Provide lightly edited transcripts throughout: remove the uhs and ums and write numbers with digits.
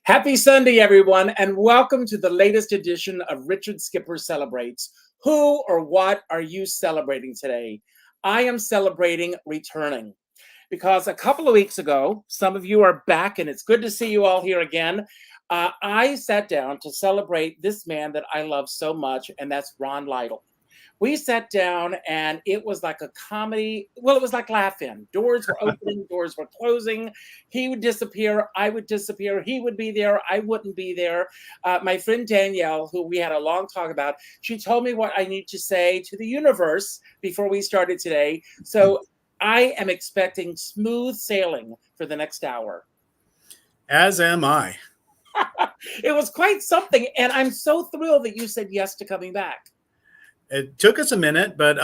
Happy Sunday, everyone, and welcome to the latest edition of Richard Skipper Celebrates. Who or what are you celebrating today? I am celebrating returning because a couple of weeks ago, some of you are back, and it's good to see you all here again. I sat down to celebrate this man that I love so much, and that's Ron Lytle. We sat down and it was like a comedy. Well, it was like Laugh-In. Doors were opening, doors were closing. He would disappear. I would disappear. He would be there. I wouldn't be there. My friend Danielle, who we had a long talk about, she told me what I need to say to the universe before we started today. So I am expecting smooth sailing for the next hour. As am I. It was quite something. And I'm so thrilled that you said yes to coming back. It took us a minute, but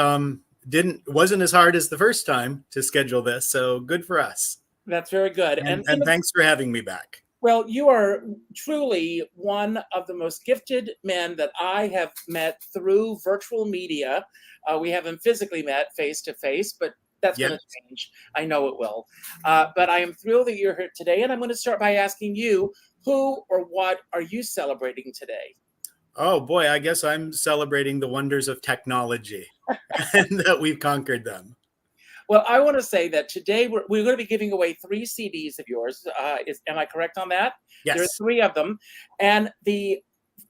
wasn't as hard as the first time to schedule this. So good for us. That's very good. And thanks for having me back. Well, you are truly one of the most gifted men that I have met through virtual media. We haven't physically met face to face, but that's going to change. I know it will. But I am thrilled that you're here today. And I'm going to start by asking you, who or what are you celebrating today? Oh, boy, I guess I'm celebrating the wonders of technology and that we've conquered them. Well, I want to say that today we're going to be giving away 3 CDs of yours. Am I correct on that? Yes. There's 3 of them. And the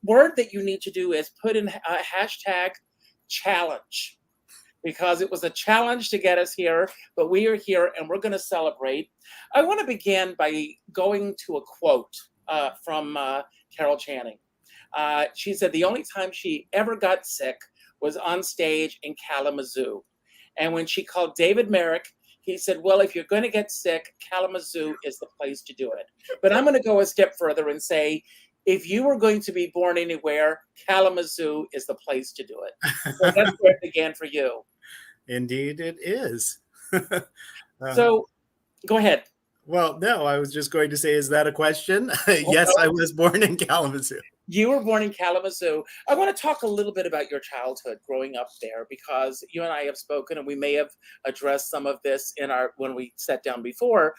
word that you need to do is put in a hashtag challenge, because it was a challenge to get us here, but we are here and we're going to celebrate. I want to begin by going to a quote from Carol Channing. She said the only time she ever got sick was on stage in Kalamazoo. And when she called David Merrick, he said, well, if you're going to get sick, Kalamazoo is the place to do it. But I'm going to go a step further and say, if you were going to be born anywhere, Kalamazoo is the place to do it. So that's where it began for you. Indeed, it is. So go ahead. Well, no, I was just going to say, is that a question? Yes, I was born in Kalamazoo. You were born in Kalamazoo. I want to talk a little bit about your childhood growing up there, because you and I have spoken, and we may have addressed some of this when we sat down before.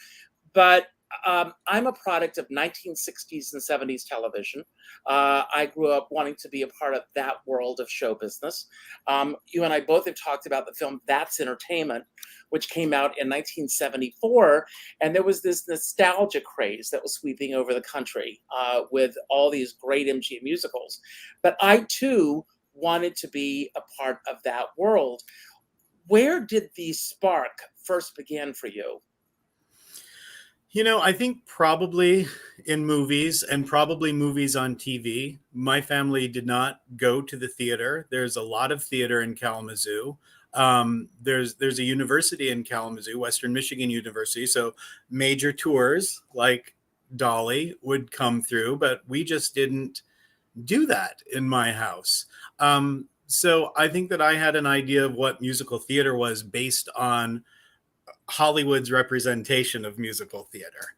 But I'm a product of 1960s and 70s television. I grew up wanting to be a part of that world of show business. You and I both have talked about the film That's Entertainment, which came out in 1974. And there was this nostalgia craze that was sweeping over the country with all these great MGM musicals. But I, too, wanted to be a part of that world. Where did the spark first begin for you? You know, I think probably in movies, and probably movies on TV. My family did not go to the theater. There's a lot of theater in Kalamazoo. There's a university in Kalamazoo, Western Michigan University. So major tours like Dolly would come through, but we just didn't do that in my house. So I think that I had an idea of what musical theater was based on Hollywood's representation of musical theater.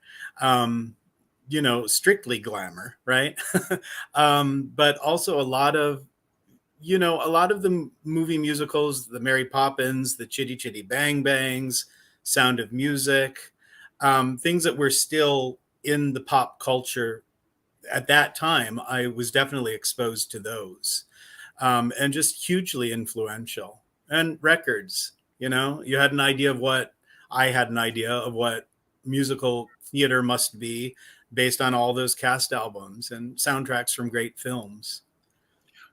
You know, strictly glamour, right? But also a lot of the movie musicals, the Mary Poppins, the Chitty Chitty Bang Bangs, Sound of Music, things that were still in the pop culture at that time. I was definitely exposed to those, and just hugely influential. And records, you know, you had an idea of what I had an idea of what musical theater must be based on all those cast albums and soundtracks from great films.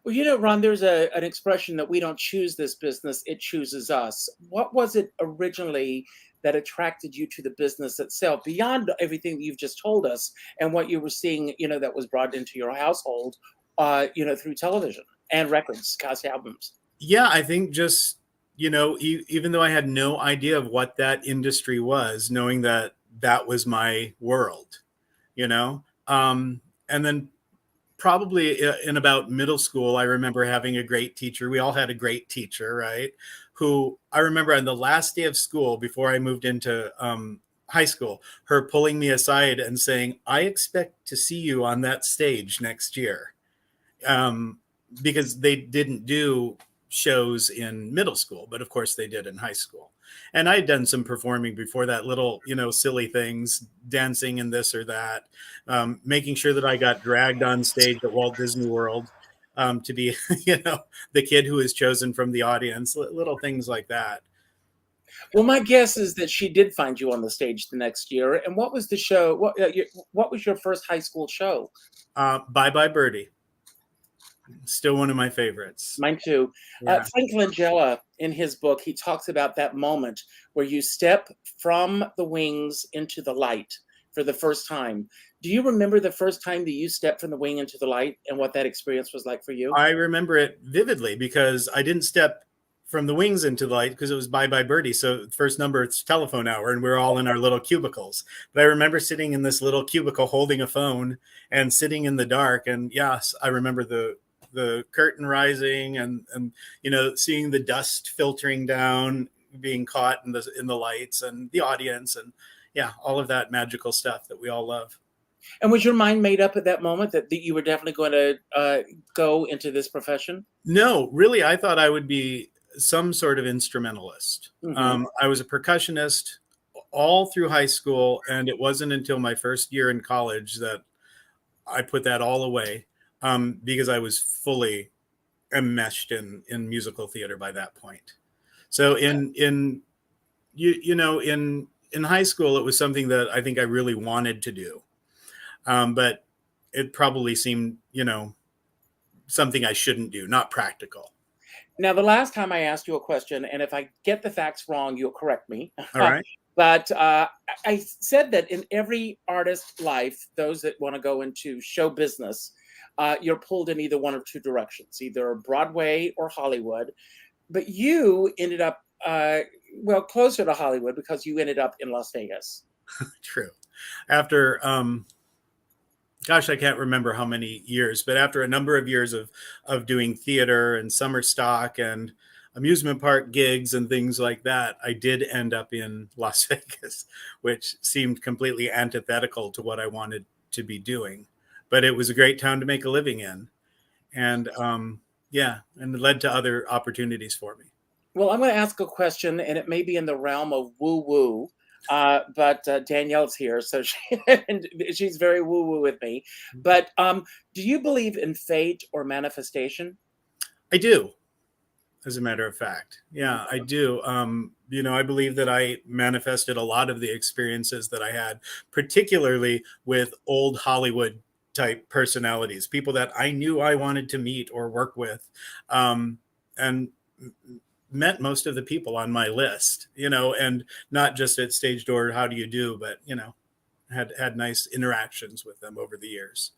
Well, Ron, there's an expression that we don't choose this business, it chooses us. What was it originally that attracted you to the business itself, beyond everything that you've just told us and what you were seeing, that was brought into your household, through television and records, cast albums? Yeah, I think just, even though I had no idea of what that industry was, knowing that that was my world, you know? And then probably in about middle school, I remember having a great teacher. We all had a great teacher, right? Who I remember on the last day of school before I moved into high school, her pulling me aside and saying, "I expect to see you on that stage next year." Um, because they didn't do shows in middle school, but of course they did in high school. And I had done some performing before that, little, silly things, dancing and this or that, making sure that I got dragged on stage at Walt Disney World to be, the kid who was chosen from the audience, little things like that. Well, my guess is that she did find you on the stage the next year. And what was the show? What was your first high school show? Bye Bye Birdie. Still one of my favorites. Mine too. Yeah. Frank Langella, in his book, he talks about that moment where you step from the wings into the light for the first time. Do you remember the first time that you stepped from the wing into the light and what that experience was like for you? I remember it vividly because I didn't step from the wings into the light because it was Bye Bye Birdie. So first number, it's telephone hour, and we're all in our little cubicles. But I remember sitting in this little cubicle holding a phone and sitting in the dark. And yes, I remember the curtain rising and seeing the dust filtering down, being caught in the lights and the audience, and yeah, all of that magical stuff that we all love. And was your mind made up at that moment that you were definitely going to go into this profession? No, really, I thought I would be some sort of instrumentalist. Mm-hmm. I was a percussionist all through high school, and it wasn't until my first year in college that I put that all away because I was fully enmeshed in musical theater by that point. So in high school, it was something that I think I really wanted to do, but it probably seemed something I shouldn't do, not practical. Now, the last time I asked you a question, and if I get the facts wrong, you'll correct me. All right. But I said that in every artist's life, those that want to go into show business, you're pulled in either one of two directions, either Broadway or Hollywood. But you ended up, closer to Hollywood because you ended up in Las Vegas. True. After gosh, I can't remember how many years, but after a number of years of doing theater and summer stock and amusement park gigs and things like that, I did end up in Las Vegas, which seemed completely antithetical to what I wanted to be doing. But it was a great town to make a living in. And and it led to other opportunities for me. Well, I'm going to ask a question, and it may be in the realm of woo woo. But Danielle's here, so she's very woo woo with me. But do you believe in fate or manifestation? I do, as a matter of fact. Yeah, I do. I believe that I manifested a lot of the experiences that I had, particularly with old Hollywood type personalities, people that I knew I wanted to meet or work with, and met most of the people on my list, and not just at stage door, how do you do, but, had nice interactions with them over the years.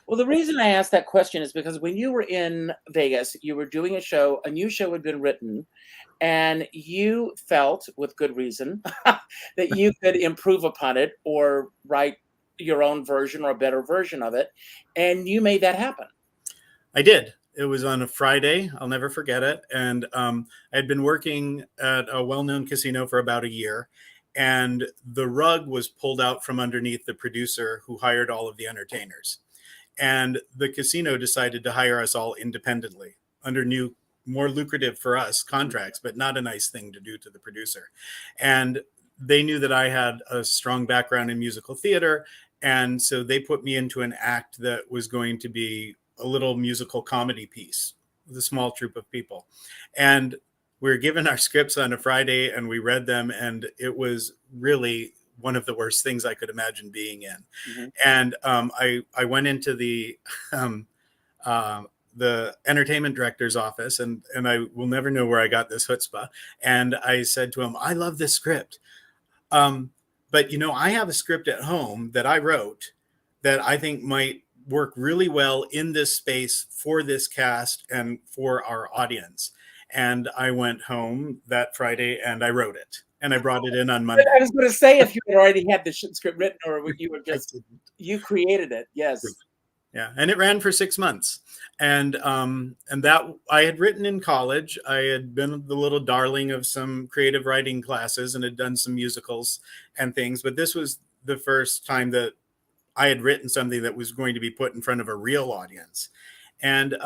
Well, the reason I asked that question is because when you were in Vegas, you were doing a new show had been written, and you felt, with good reason, that you could improve upon it or write your own version or a better version of it. And you made that happen. I did. It was on a Friday. I'll never forget it. And I had been working at a well-known casino for about a year, and the rug was pulled out from underneath the producer who hired all of the entertainers. And the casino decided to hire us all independently under new, more lucrative for us contracts, but not a nice thing to do to the producer. And they knew that I had a strong background in musical theater. And so they put me into an act that was going to be a little musical comedy piece with a small troupe of people. And we were given our scripts on a Friday and we read them, and it was really one of the worst things I could imagine being in. Mm-hmm. And I went into um, the entertainment director's office, and I will never know where I got this chutzpah. And I said to him, "I love this script, but I have a script at home that I wrote that I think might work really well in this space for this cast and for our audience." And I went home that Friday and I wrote it, and I brought it in on Monday. I was going to say, if you had already had the script written, or you were just, you created it. Yes. Yeah, and it ran for 6 months, and that I had written in college. I had been the little darling of some creative writing classes and had done some musicals and things, but this was the first time that I had written something that was going to be put in front of a real audience. And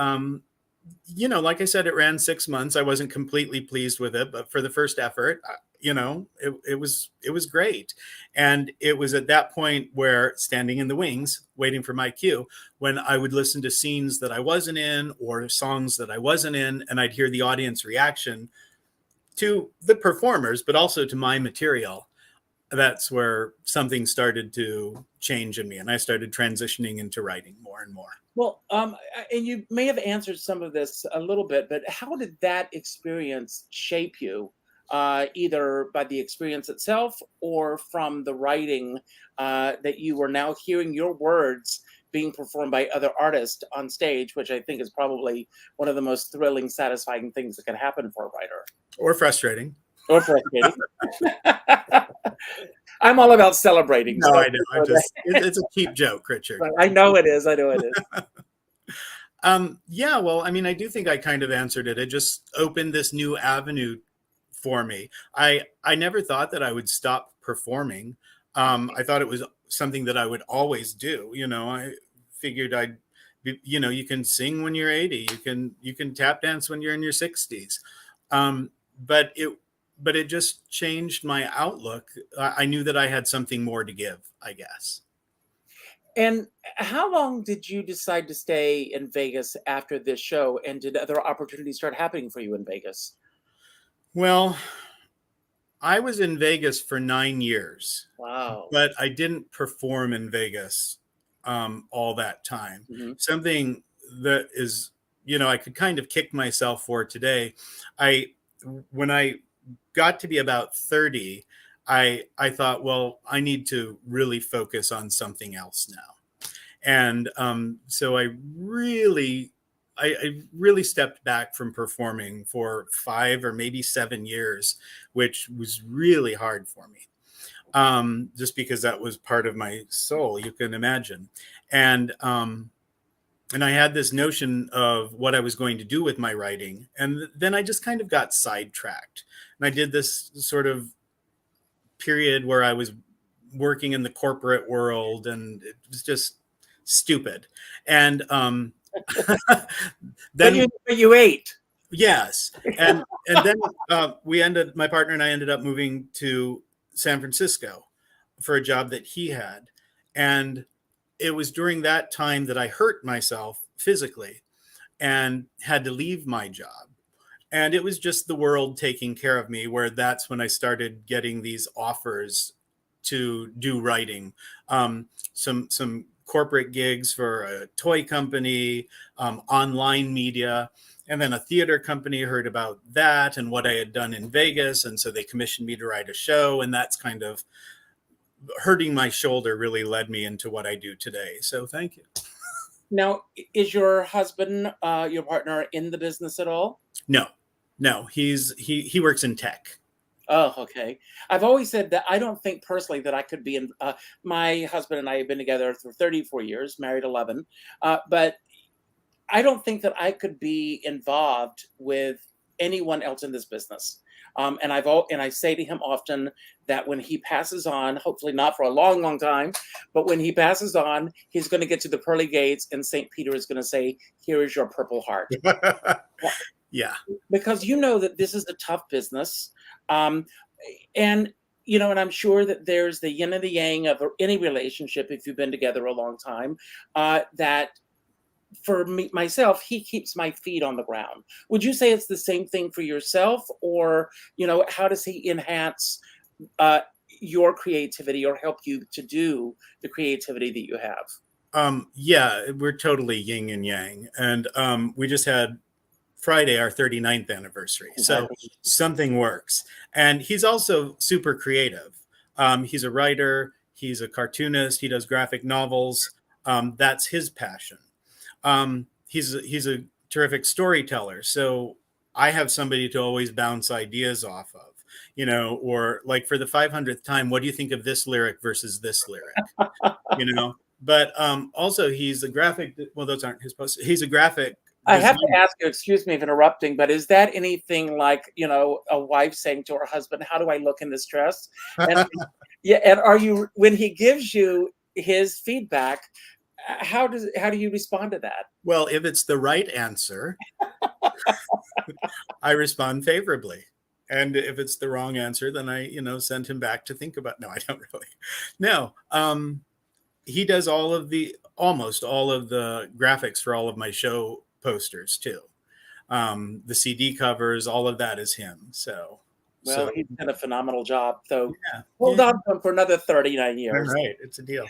like I said, it ran 6 months. I wasn't completely pleased with it, but for the first effort, it was great. And it was at that point where, standing in the wings, waiting for my cue, when I would listen to scenes that I wasn't in or songs that I wasn't in, and I'd hear the audience reaction to the performers, but also to my material. That's where something started to change in me, and I started transitioning into writing more and more. Well, and you may have answered some of this a little bit, but how did that experience shape you, either by the experience itself or from the writing, that you were now hearing your words being performed by other artists on stage, which I think is probably one of the most thrilling, satisfying things that can happen for a writer. Or frustrating. Or frustrating. I'm all about celebrating. No, so I know. It's a cheap joke, Richard. I know it is. I know it is. Yeah, well, I mean, I do think I kind of answered it. It just opened this new avenue for me. I never thought that I would stop performing. I thought it was something that I would always do. I figured I'd, you can sing when you're 80. You can tap dance when you're in your 60s. But it just changed my outlook. I knew that I had something more to give, I guess. And how long did you decide to stay in Vegas after this show? And did other opportunities start happening for you in Vegas? Well, I was in Vegas for 9 years. Wow. But I didn't perform in Vegas all that time. Mm-hmm. Something that is, I could kind of kick myself for today. When I got to be about 30, I thought, well, I need to really focus on something else now. And so I really stepped back from performing for 5 or maybe 7 years, which was really hard for me. Just because that was part of my soul, you can imagine. And I had this notion of what I was going to do with my writing. And then I just kind of got sidetracked. And I did this sort of period where I was working in the corporate world, and it was just stupid. And then but you ate. Yes. And then my partner and I ended up moving to San Francisco for a job that he had. And it was during that time that I hurt myself physically and had to leave my job. And it was just the world taking care of me, where that's when I started getting these offers to do writing. Some corporate gigs for a toy company, online media. And then a theater company heard about that and what I had done in Vegas. And so they commissioned me to write a show. And that's kind of hurting my shoulder really led me into what I do today. So thank you. Now, is your husband, your partner, in the business at all? No, he works in tech. Oh, okay. I've always said that I don't think personally that I could be in, my husband and I have been together for 34 years, married 11. But I don't think that I could be involved with anyone else in this business. And I say to him often that when he passes on, hopefully not for a long, long time, but when he passes on, he's going to get to the pearly gates and St. Peter is going to say, "Here is your Purple Heart." Yeah. Because that this is a tough business. And and I'm sure that there's the yin and the yang of any relationship, if you've been together a long time, that for me myself, he keeps my feet on the ground. Would you say it's the same thing for yourself, or how does he enhance uh, your creativity or help you to do the creativity that you have? Yeah, we're totally yin and yang. And we just had Friday, our 39th anniversary. So Congratulations. something works. And he's also super creative. He's a writer, he's a cartoonist, he does graphic novels. That's his passion. He's a terrific storyteller. So I have somebody to always bounce ideas off of, or like for the 500th time, what do you think of this lyric versus this lyric? But also he's a graphic, well, those aren't his posts. He's a graphic I have to designer. ask you, excuse me if interrupting, but is that anything like, a wife saying to her husband, "How do I look in this dress?" And yeah, and are you when he gives you his feedback, how do you respond to that? Well, if it's the right answer, I respond favorably. And if it's the wrong answer, then I, send him back to think about. No, I don't really. No. He does almost all of the graphics for all of my show posters too. The CD covers, all of that is him. So Well, he's done a phenomenal job, so yeah, hold yeah. on to him for another 39 All years. right, it's a deal.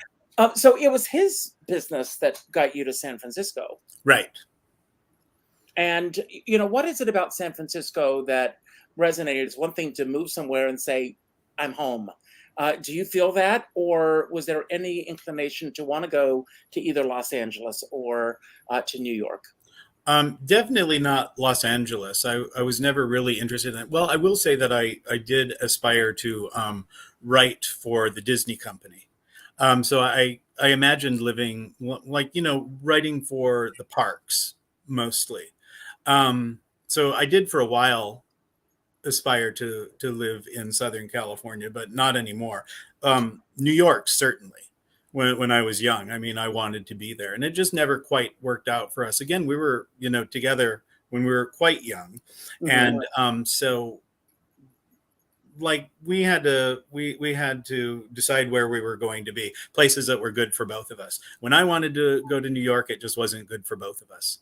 So it was his business that got you to San Francisco. Right. And, what is it about San Francisco that resonated? It's one thing to move somewhere and say, "I'm home." Do you feel that? Or was there any inclination to want to go to either Los Angeles or to New York? Definitely not Los Angeles. I was never really interested in it. Well, I will say that I did aspire to write for the Disney company. So I imagined living like, writing for the parks mostly. So I did for a while aspire to live in Southern California, but not anymore. New York, certainly. When I was young, I mean, I wanted to be there, and it just never quite worked out for us. Again, we were, together when we were quite young, Mhm. and so like we had to decide where we were going to be, places that were good for both of us. When I wanted to go to New York, it just wasn't good for both of us.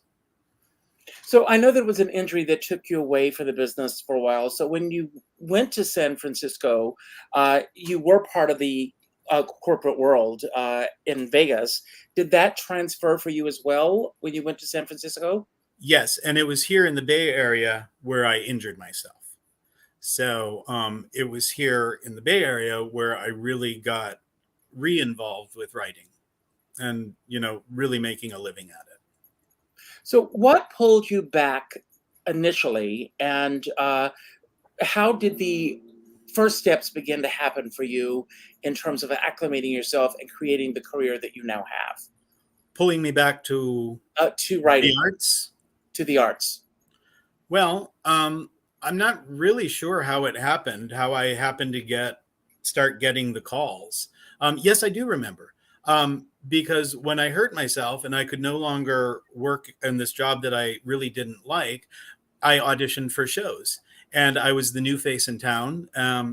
So I know there was an injury that took you away from the business for a while. So when you went to San Francisco, you were part of the corporate world in Vegas. Did that transfer for you as well when you went to San Francisco? Yes, and it was here in the Bay Area where I injured myself. So it was here in the Bay Area where I really got re-involved with writing and, really making a living at it. So what pulled you back initially, and how did the first steps begin to happen for you in terms of acclimating yourself and creating the career that you now have Pulling me back to to the writing, arts. to the arts? Well, I'm not really sure how it happened, how I happened to start getting the calls. Yes, I do remember. Because when I hurt myself and I could no longer work in this job that I really didn't like, I auditioned for shows. And I was the new face in town.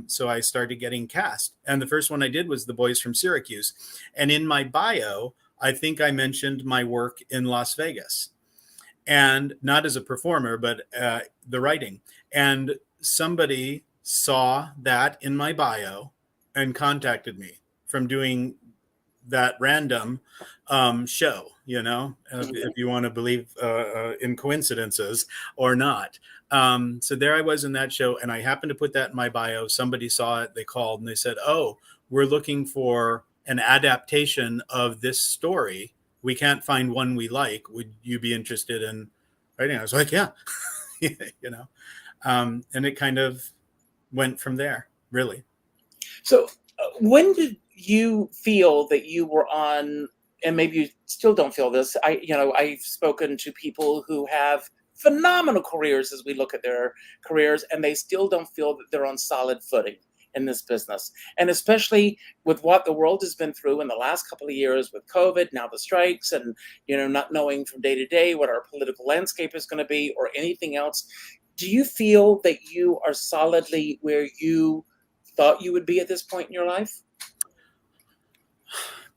So I started getting cast. And the first one I did was The Boys from Syracuse. And in my bio, I think I mentioned my work in Las Vegas, and not as a performer, but the writing. And somebody saw that in my bio and contacted me from doing that random show, if you want to believe in coincidences or not. So there I was in that show, and I happened to put that in my bio. Somebody saw it, they called, and they said, "Oh, we're looking for an adaptation of this story. We can't find one we like. Would you be interested in writing?" I was like, "Yeah." you know and it kind of went from there, really. So when did you feel that you were on, and maybe you still don't feel this, I've spoken to people who have phenomenal careers as we look at their careers, and they still don't feel that they're on solid footing in this business. And especially with what the world has been through in the last couple of years with COVID, now the strikes, and not knowing from day to day what our political landscape is going to be or anything else. Do you feel that you are solidly where you thought you would be at this point in your life?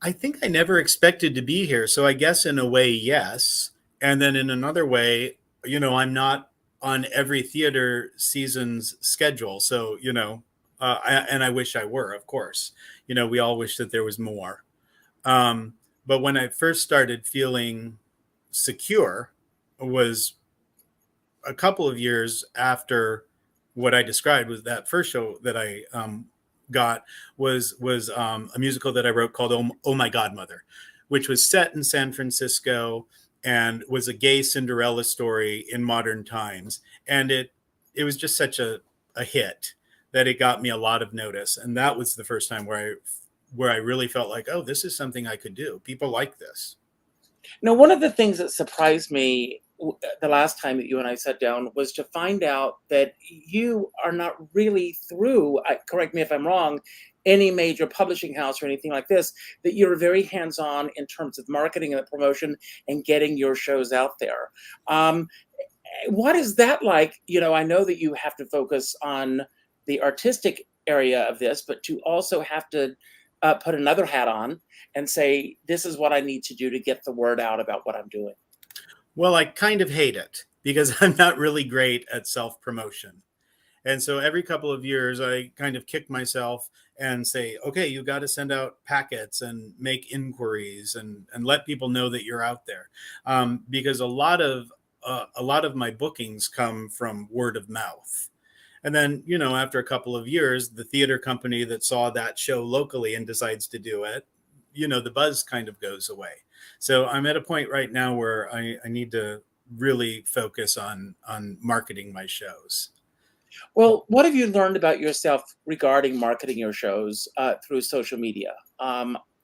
I think I never expected to be here. So I guess in a way, yes. And then in another way, I'm not on every theater season's schedule. So, and I wish I were, of course. We all wish that there was more. Um, but when I first started feeling secure was a couple of years after what I described. Was that first show that I got was a musical that I wrote called Oh My Godmother, which was set in San Francisco and was a gay Cinderella story in modern times. And it was just such a hit that it got me a lot of notice. And that was the first time where I really felt like, oh, this is something I could do. People like this. Now, one of the things that surprised me the last time that you and I sat down was to find out that you are not really through, correct me if I'm wrong, any major publishing house or anything like this, that you're very hands on in terms of marketing and promotion and getting your shows out there. Um, what is that like? I know that you have to focus on the artistic area of this, but to also have to put another hat on and say, this is what I need to do to get the word out about what I'm doing. Well, I kind of hate it because I'm not really great at self promotion. And so every couple of years, I kind of kick myself and say, okay, you got to send out packets and make inquiries and let people know that you're out there. Because a lot of my bookings come from word of mouth. And then, after a couple of years, the theater company that saw that show locally and decides to do it, the buzz kind of goes away. So I'm at a point right now where I need to really focus on marketing my shows. Well, what have you learned about yourself regarding marketing your shows through social media?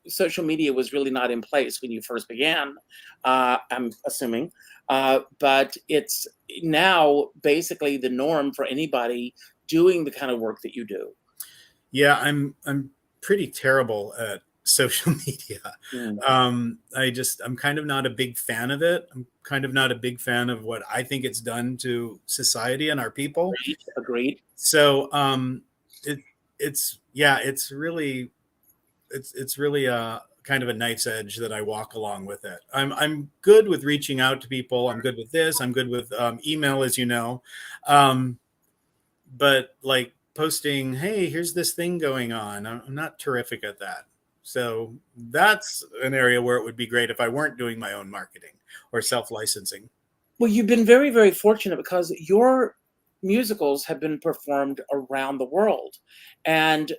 Social media was really not in place when you first began, I'm assuming, but it's now basically the norm for anybody doing the kind of work that you do. Yeah, I'm pretty terrible at social media. Mm, I'm kind of not a big fan of it. I'm kind of not a big fan of what I think it's done to society and our people. agreed. Agreed. So it it's yeah, it's really a kind of a knife's edge that I walk along with it. I'm good with reaching out to people. I'm good with this. I'm good with email, as you know. Um, but like posting, hey, here's this thing going on. I'm not terrific at that. So that's an area where it would be great if I weren't doing my own marketing or self licensing. Well, you've been very, very fortunate because your musicals have been performed around the world. And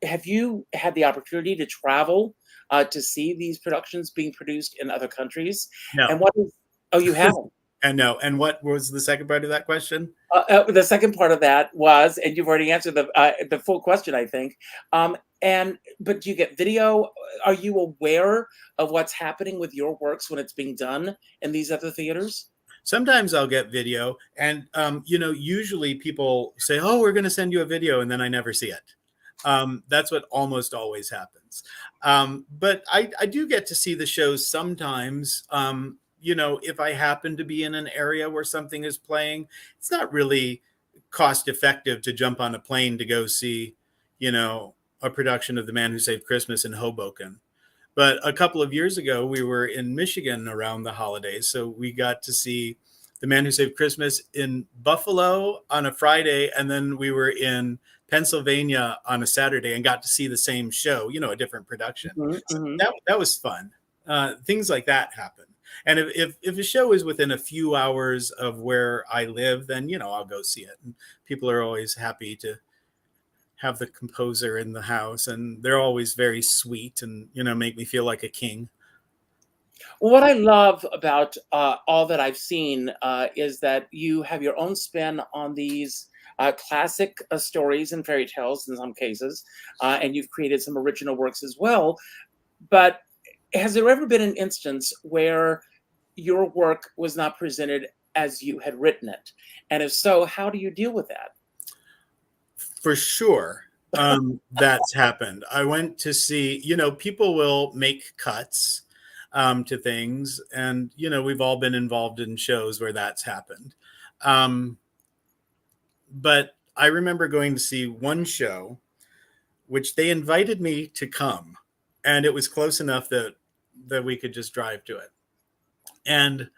have you had the opportunity to travel to see these productions being produced in other countries? And No. what is, oh, you haven't. And no. And what was the second part of that question? The second part of that was, and you've already answered the full question, I think. But do you get video? Are you aware of what's happening with your works when it's being done in these other theaters? Sometimes I'll get video, and usually people say, "Oh, we're going to send you a video," and then I never see it. That's what almost always happens. But I do get to see the shows sometimes. If I happen to be in an area where something is playing, it's not really cost effective to jump on a plane to go see, a production of The Man Who Saved Christmas in Hoboken. But a couple of years ago, we were in Michigan around the holidays. So we got to see The Man Who Saved Christmas in Buffalo on a Friday. And then we were in Pennsylvania on a Saturday and got to see the same show, a different production. Mhm, So mhm. that was fun. Things like that happen. And if a show is within a few hours of where I live, then, I'll go see it. And people are always happy to have the composer in the house, and they're always very sweet and make me feel like a king. Well, what I love about all that I've seen is that you have your own spin on these classic stories and fairy tales in some cases, and you've created some original works as well. But has there ever been an instance where your work was not presented as you had written it? And if so, how do you deal with that? For sure. That's happened. I went to see, people will make cuts to things, and we've all been involved in shows where that's happened. um, but I remember going to see one show which they invited me to come, and it was close enough that we could just drive to it. And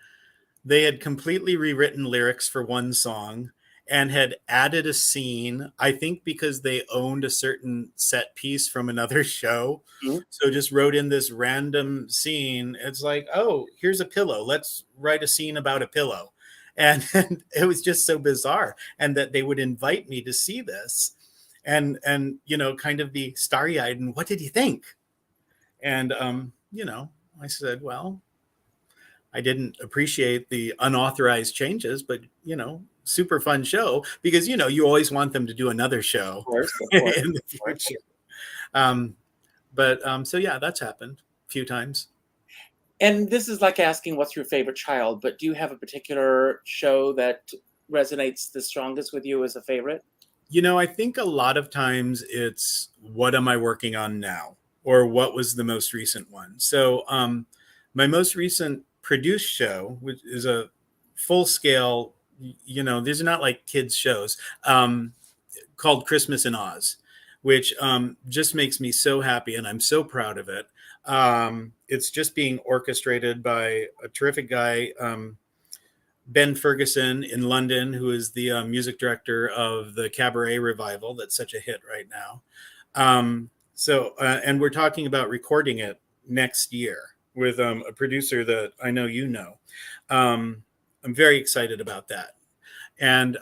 they had completely rewritten lyrics for one song and had added a scene, I think because they owned a certain set piece from another show. Mhm. So just wrote in this random scene. It's like, oh, here's a pillow. Let's write a scene about a pillow. And it was just so bizarre. And that they would invite me to see this and kind of be starry-eyed. And what did you think? And, I said, well, I didn't appreciate the unauthorized changes, but super fun show because you always want them to do another show Of in course. the future. So yeah, that's happened a few times. And this is like asking what's your favorite child, but do you have a particular show that resonates the strongest with you as a favorite? I think a lot of times it's what am I working on now, or what was the most recent one. So my most recent produced show, which is a full scale, these are not like kids shows, called Christmas in Oz, which just makes me so happy, and I'm so proud of it. It's just being orchestrated by a terrific guy, Ben Ferguson in London, who is the music director of the Cabaret revival that's such a hit right now. And we're talking about recording it next year with a producer that I know you know. I'm very excited about that. And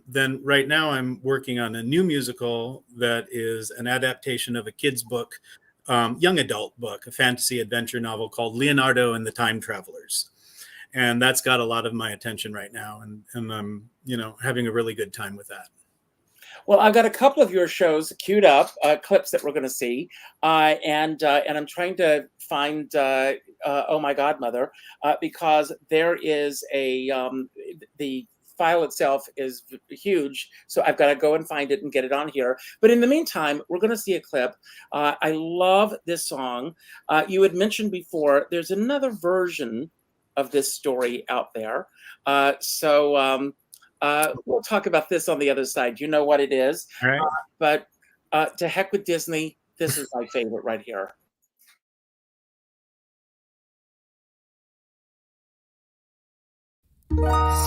then right now I'm working on a new musical that is an adaptation of a kid's book, young adult book, a fantasy adventure novel called Leonardo and the Time Travelers. And that's got a lot of my attention right now. And I'm, having a really good time with that. Well, I've got a couple of your shows queued up, clips that we're going to see, and I'm trying to find "Oh My Godmother" because there is the file itself is huge, so I've got to go and find it and get it on here. But in the meantime, we're going to see a clip. I love this song. You had mentioned before there's another version of this story out there, so. We'll talk about this on the other side. You know what it is. All right. But to heck with Disney. This is my favorite right here.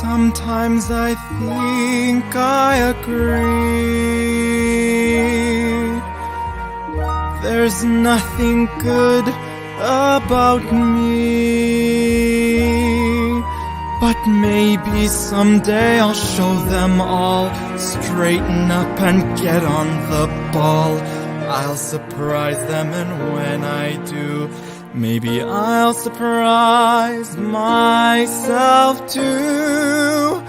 Sometimes I think I agree. There's nothing good about me. But maybe someday I'll show them all. Straighten up and get on the ball. I'll surprise them, and when I do, maybe I'll surprise myself too.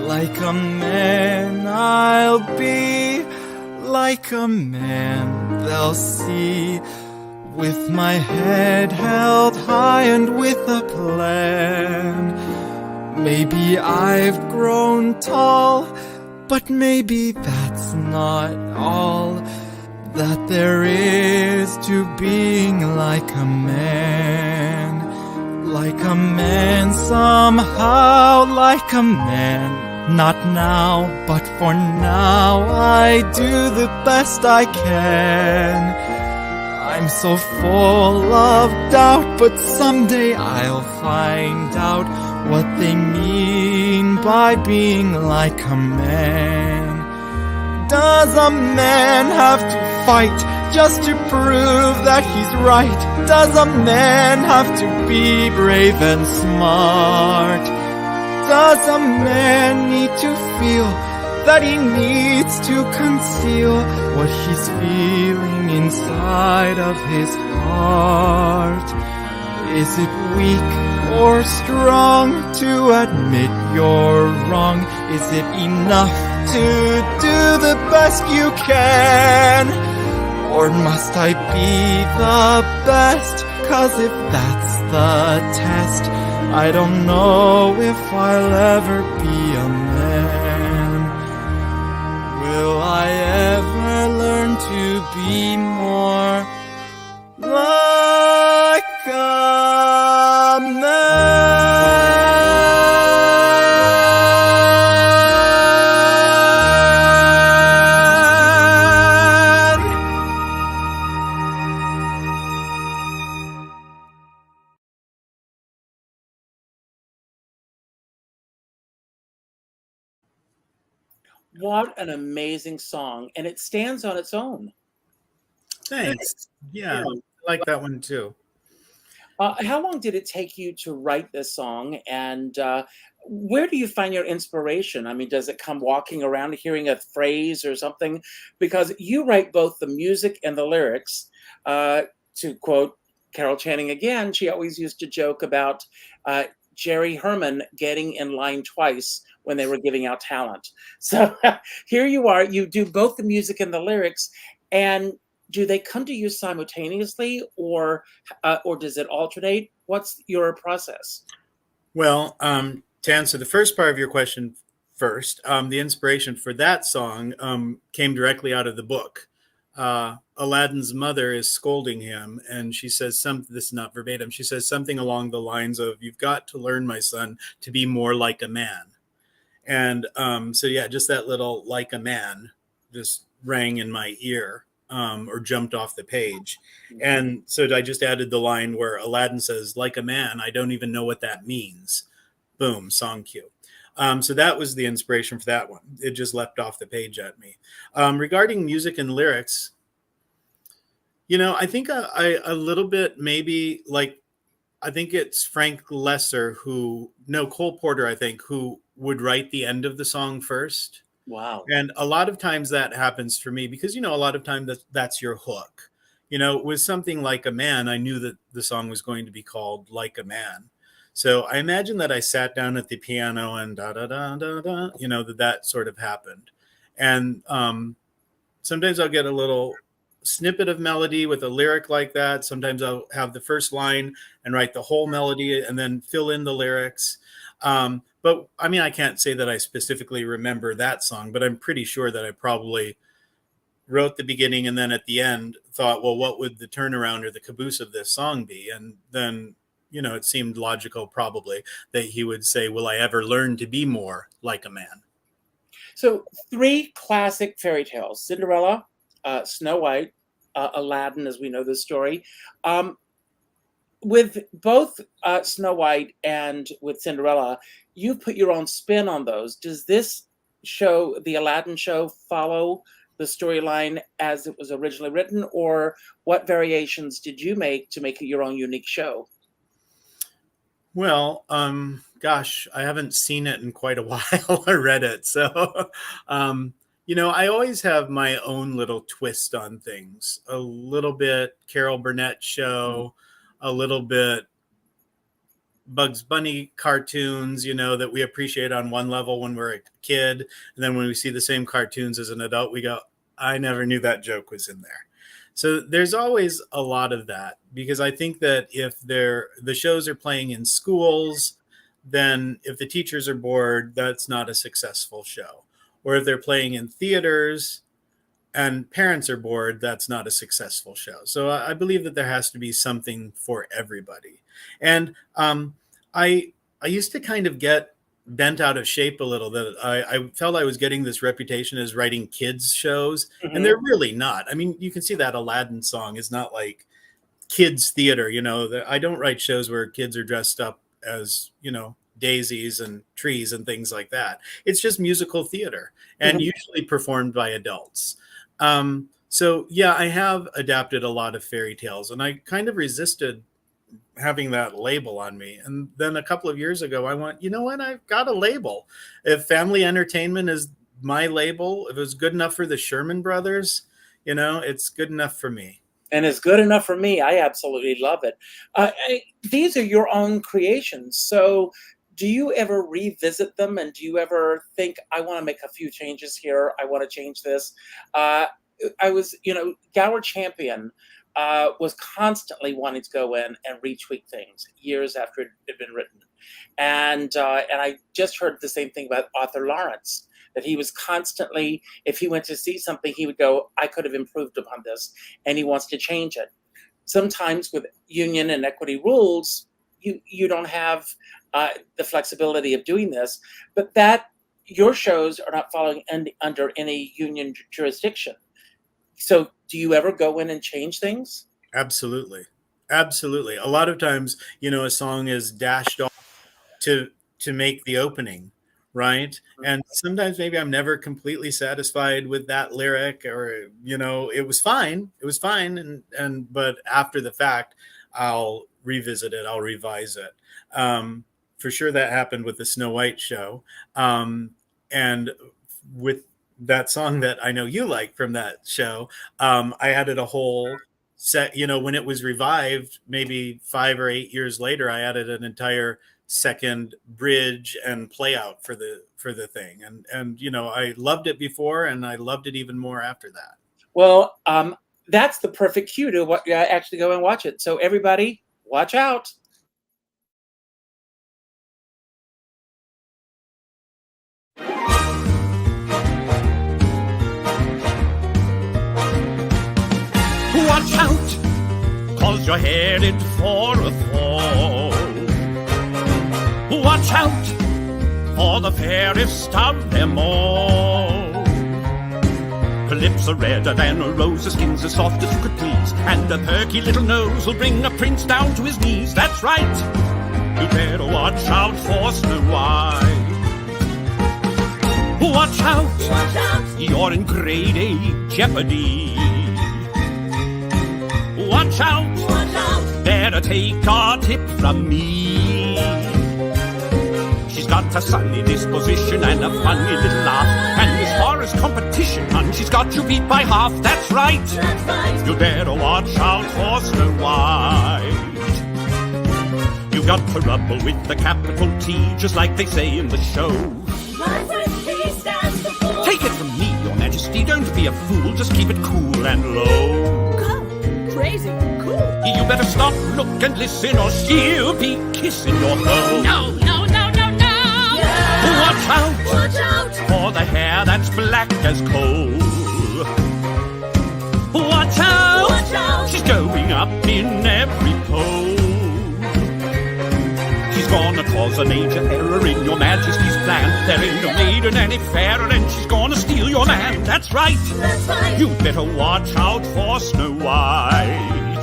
Like a man I'll be, like a man they'll see. With my head held high and with a plan. Maybe I've grown tall, but maybe that's not all that there is to being like a man. Like a man somehow, like a man. Not now, but for now I do the best I can. I'm so full of doubt, but someday I'll find out what they mean by being like a man. Does a man have to fight just to prove that he's right? Does a man have to be brave and smart? Does a man need to feel that he needs to conceal what he's feeling inside of his heart? Is it weak or strong to admit you're wrong? Is it enough to do the best you can? Or must I be the best? 'Cause if that's the test, I don't know if I'll ever be a man. Will I ever learn to be more like a man? What an amazing song, and it stands on its own. Thanks. Yeah, I like that one too. How long did it take you to write this song, and where do you find your inspiration? I mean, does it come walking around hearing a phrase or something? Because you write both the music and the lyrics. Uh, to quote Carol Channing again, she always used to joke about uh, Jerry Herman getting in line twice when they were giving out talent. So here you are, you do both the music and the lyrics, and do they come to you simultaneously, or does it alternate? What's your process? Well, to answer the first part of your question first, the inspiration for that song came directly out of the book. Aladdin's mother is scolding him, and she says something. This is not verbatim. She says something along the lines of, "You've got to learn, my son, to be more like a man." And so, yeah, just that little "like a man" just rang in my ear, or jumped off the page. And so I just added the line where Aladdin says, "Like a man, I don't even know what that means." Boom, song cue. So that was the inspiration for that one. It just leapt off the page at me. Regarding music and lyrics, I think a little bit, maybe, like, I think it's Frank Lesser no, Cole Porter, I think, who would write the end of the song first. Wow. And a lot of times that happens for me because, a lot of times that's your hook. With something like a man, I knew that the song was going to be called Like a Man. So I imagine that I sat down at the piano and da da da da da, that sort of happened. And sometimes I'll get a little snippet of melody with a lyric like that. Sometimes I'll have the first line and write the whole melody and then fill in the lyrics. But I mean, I can't say that I specifically remember that song, but I'm pretty sure that I probably wrote the beginning and then at the end thought, well, what would the turnaround or the caboose of this song be? And then, it seemed logical probably that he would say, will I ever learn to be more like a man? So three classic fairy tales: Cinderella, Snow White, Aladdin, as we know the story. With both Snow White and with Cinderella, you put your own spin on those. Does this show, the Aladdin show, follow the storyline as it was originally written, or what variations did you make to make it your own unique show? Well, gosh, I haven't seen it in quite a while. I read it. So, I always have my own little twist on things. A little bit Carol Burnett show, a little bit Bugs Bunny cartoons, that we appreciate on one level when we're a kid. And then when we see the same cartoons as an adult, we go, I never knew that joke was in there. So there's always a lot of that, because I think that if the shows are playing in schools, then if the teachers are bored, that's not a successful show. Or if they're playing in theaters and parents are bored, that's not a successful show. So I believe that there has to be something for everybody. And I used to kind of get bent out of shape a little, that I felt I was getting this reputation as writing kids shows, and they're really not. I mean, you can see that Aladdin song is not like kids theater. I don't write shows where kids are dressed up as, daisies and trees and things like that. It's just musical theater, and usually performed by adults. So yeah, I have adapted a lot of fairy tales, and I kind of resisted having that label on me. And then a couple of years ago, I went, you know what? I've got a label. If family entertainment is my label, if it was good enough for the Sherman Brothers, it's good enough for me. And it's good enough for me. I absolutely love it. These are your own creations. So do you ever revisit them, and do you ever think, I want to make a few changes here, I want to change this? Gower Champion was constantly wanting to go in and retweak things years after it had been written. And I just heard the same thing about Arthur Lawrence, that he was constantly, if he went to see something, he would go, I could have improved upon this, and he wants to change it. Sometimes with union and equity rules, you don't have the flexibility of doing this, but that your shows are not following under any union jurisdiction. So do you ever go in and change things? Absolutely. Absolutely. A lot of times, a song is dashed off to make the opening, right? And sometimes maybe I'm never completely satisfied with that lyric, or it was fine. It was fine, but after the fact, I'll revisit it, I'll revise it. For sure that happened with the Snow White show. And with that song that I know you like from that show, I added a whole set, when it was revived, maybe 5 or 8 years later, I added an entire second bridge and play out for the thing. And I loved it before, and I loved it even more after that. Well, that's the perfect cue to actually go and watch it. So everybody, watch out. Watch out, 'cause you're headed for a fall. Watch out for the fairest of them all. Her lips are redder than a rose, her skin's as soft as you could please, and a perky little nose will bring a prince down to his knees. That's right, you better watch out for Snow White. Watch out, you're in grade A jeopardy. Watch out, better take a tip from me. She's got a sunny disposition and a funny little laugh, and as far as competition, hun, she's got you beat by half. That's right, you better watch out for Snow White. You got trouble with the capital T, just like they say in the show. Take it from me, your majesty, don't be a fool, just keep it cool and low. Crazy, cool. You better stop, look and listen, or she'll be kissing your toe. No. Watch out for the hair that's black as coal. Watch out, she's going up in every pole. She's gonna cause a major error in your majesty's plan. There ain't no maiden any fairer, and she's gonna steal your land. That's right, you better watch out for Snow White.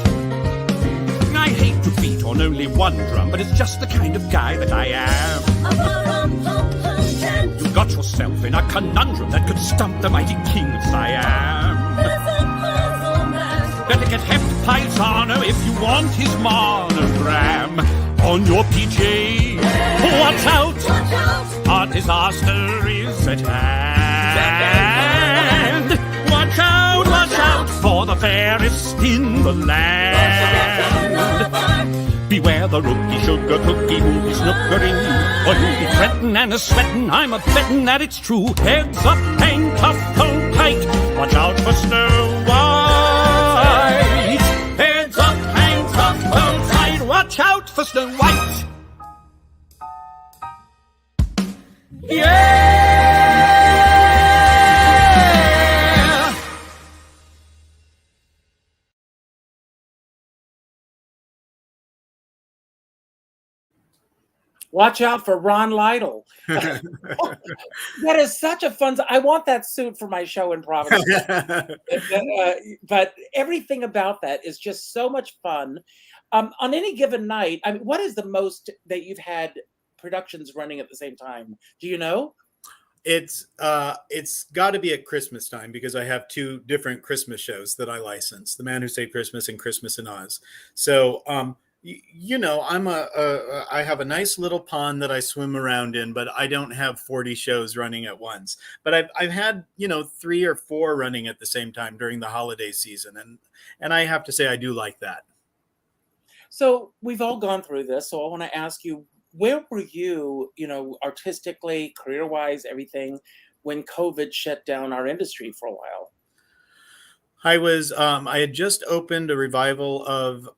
I hate to beat on only one drum, but it's just the kind of guy that I am. You got yourself in a conundrum that could stump the mighty king of Siam. Better get Heft Paisano if you want his monogram on your PJ. Watch out, a disaster is at hand. Watch out for the fairest in the land. Beware the rookie sugar cookie who'll be snookering you, or you'll be fretting and a-sweating. I'm a-betting that it's true. Heads up, hang tough, hold tight. Watch out for Snow White. Heads up, hang tough, hold tight. Watch out for Snow White. Yeah! Watch out for Ron Lytle. That is such a fun. I want that suit for my show in Providence. But everything about that is just so much fun. On any given night, I mean, what is the most that you've had productions running at the same time? Do you know? It's got to be at Christmas time, because I have two different Christmas shows that I license: The Man Who Saved Christmas and Christmas in Oz. So I have a nice little pond that I swim around in, but I don't have 40 shows running at once. But I've had 3 or 4 running at the same time during the holiday season, and I have to say I do like that. So we've all gone through this. So I want to ask you, where were you, artistically, career-wise, everything, when COVID shut down our industry for a while? I had just opened a revival of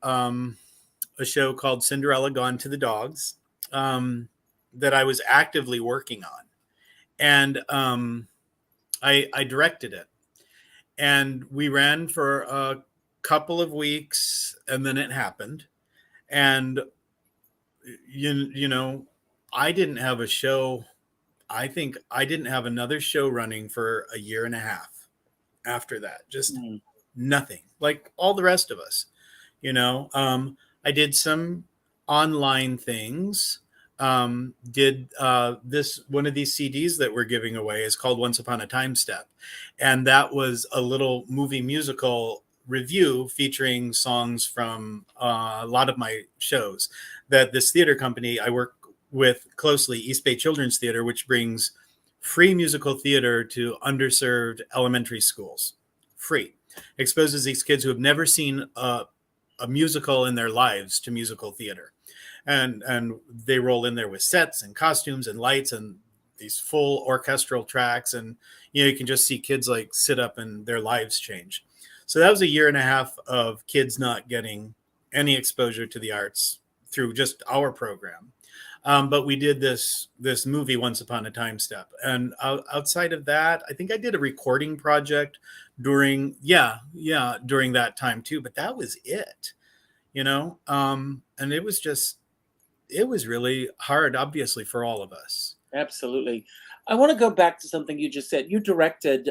a show called Cinderella Gone to the Dogs that I was actively working on. And I directed it. And we ran for a couple of weeks, and then it happened. And, I didn't have a show. I think I didn't have another show running for a year and a half after that. Just nothing, like all the rest of us, I did some online things, did this one of these CDs that we're giving away is called Once Upon a Time Step, and that was a little movie musical review featuring songs from a lot of my shows. That this theater company I work with closely, East Bay Children's Theater, which brings free musical theater to underserved elementary schools, free, exposes these kids who have never seen a musical in their lives to musical theater. And they roll in there with sets and costumes and lights and these full orchestral tracks. And, you can just see kids like sit up and their lives change. So that was a year and a half of kids not getting any exposure to the arts through just our program. But we did this movie Once Upon a Time Step. And outside of that, I think I did a recording project during that time too. But that was it, and it was really hard, obviously, for all of us. Absolutely. I want to go back to something you just said. You directed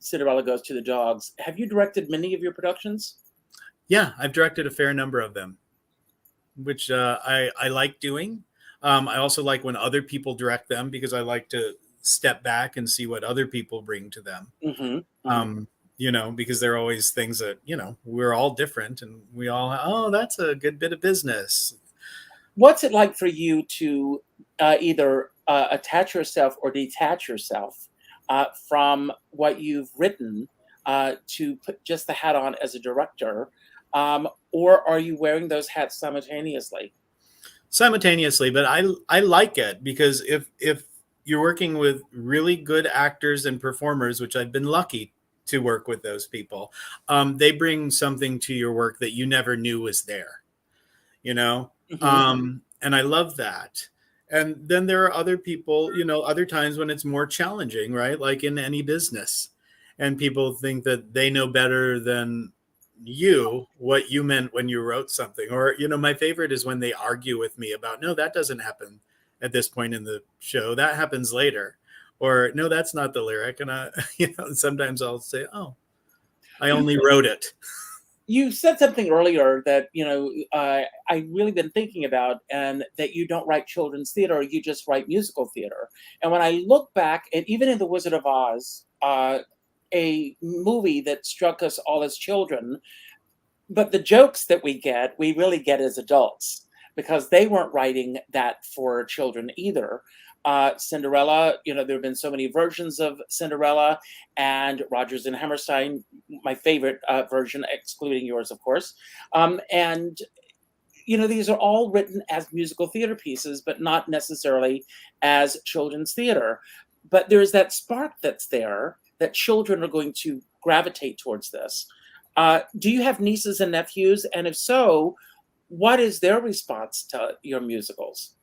Cinderella Goes to the Dogs. Have you directed many of your productions? Yeah, I've directed a fair number of them, which I like doing. I also like when other people direct them because I like to step back and see what other people bring to them. Mm-hmm. Because there are always things that, we're all different and we all, that's a good bit of business. What's it like for you to either attach yourself or detach yourself from what you've written to put just the hat on as a director? Or are you wearing those hats simultaneously? Simultaneously, but I like it because if you're working with really good actors and performers, which I've been lucky to work with those people, they bring something to your work that you never knew was there, Mm-hmm. And I love that. And then there are other people, other times when it's more challenging, right? Like in any business, and people think that they know better than you what you meant when you wrote something. Or, my favorite is when they argue with me about, no, that doesn't happen at this point in the show. That happens later. Or, no, that's not the lyric. And sometimes I'll say, oh, I only wrote it. You said something earlier that, I really been thinking about, and that you don't write children's theater, you just write musical theater. And when I look back, and even in The Wizard of Oz, a movie that struck us all as children, but the jokes that we really get as adults, because they weren't writing that for children either. Cinderella, there have been so many versions of Cinderella, and Rodgers and Hammerstein, my favorite version, excluding yours, of course. And these are all written as musical theater pieces, but not necessarily as children's theater. But there's that spark that's there that children are going to gravitate towards this. Do you have nieces and nephews? And if so, what is their response to your musicals?